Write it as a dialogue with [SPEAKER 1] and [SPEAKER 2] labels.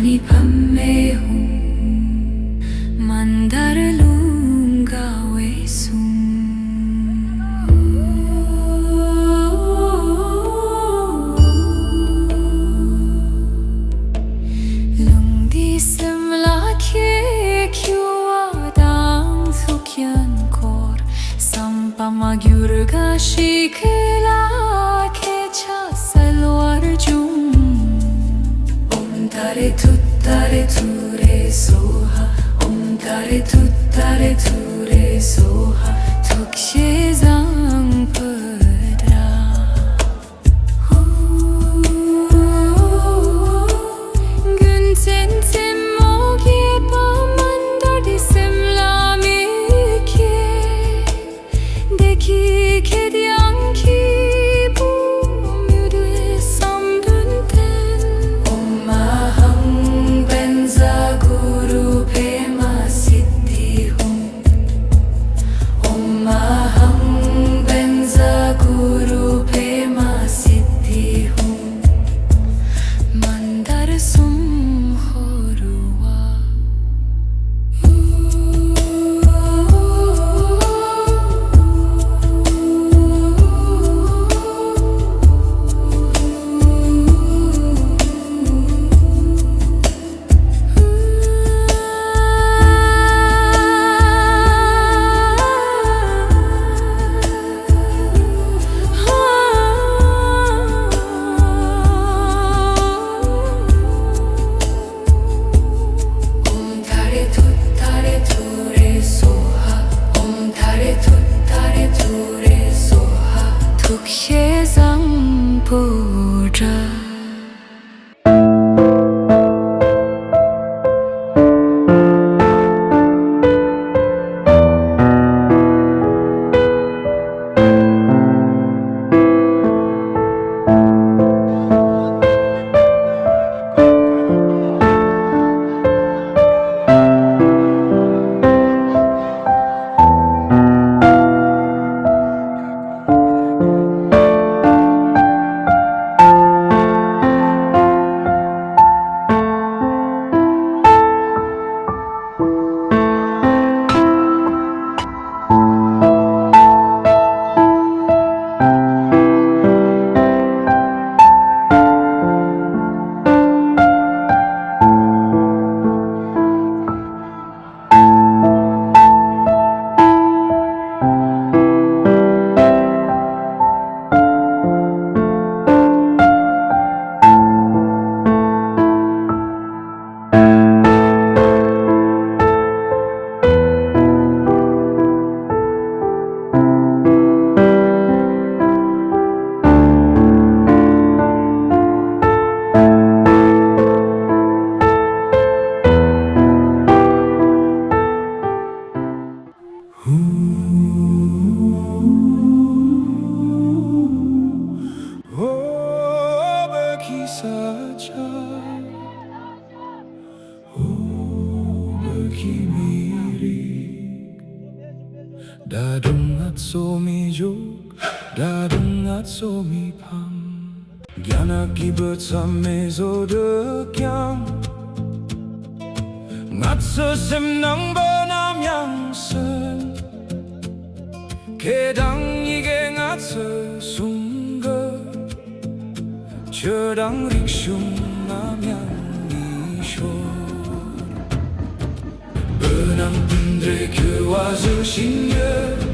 [SPEAKER 1] Ni pamehong mandaralung gawe sung lung di semla ke kyua dang sukyan kor sampa magyurga shikla ke cha salwar jung Tare tuttare ture soha tare tuttare ture soha tukşe zang pıdra gün sen sem moge pa mandar di semla meke deki kedyang ki bu müdüe sambünten Guru Pema Siddhi Hum Om Aham Benza Guru Pema Siddhi Hum Mandar Sum Horuwa tukşezang pudra
[SPEAKER 2] Dadung at somi jok, dadung at somi pam Gyana kibet samme zo de kyang Ngat se sem nang benam yang sen Kedang ige ngat se sungge Chedang rikshung nam yang ishor Benam pindre kewazı şinge